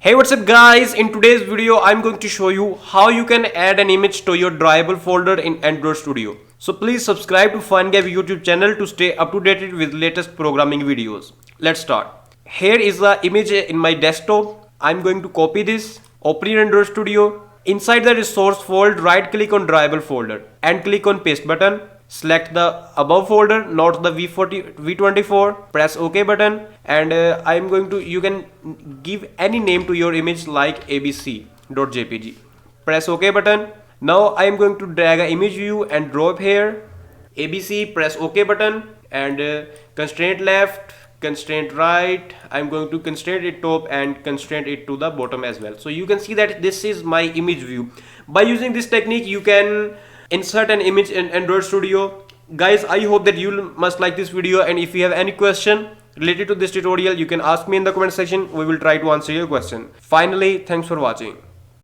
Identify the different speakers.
Speaker 1: Hey, what's up guys? In today's video I'm going to show you how you can add an image to your Drawable folder in Android Studio. So please subscribe to FunGap YouTube channel to stay up to date with latest programming videos. Let's start. Here is the image in my desktop. I'm going to copy this, open in Android Studio. Inside the resource folder, right click on Drawable folder and click on paste button. Select the above folder, not the V24, press OK button, and you can give any name to your image like abc.jpg. Press OK button. Now I am going to drag an image view and drop here. ABC, press OK button, and constraint left, constraint right. I'm going to constraint it top and constraint it to the bottom as well. So you can see that this is my image view. By using this technique, you can insert an image in Android Studio. Guys, I hope that you must like this video, and if you have any question related to this tutorial, you can ask me in the comment section. We will try to answer your question. Finally, thanks for watching.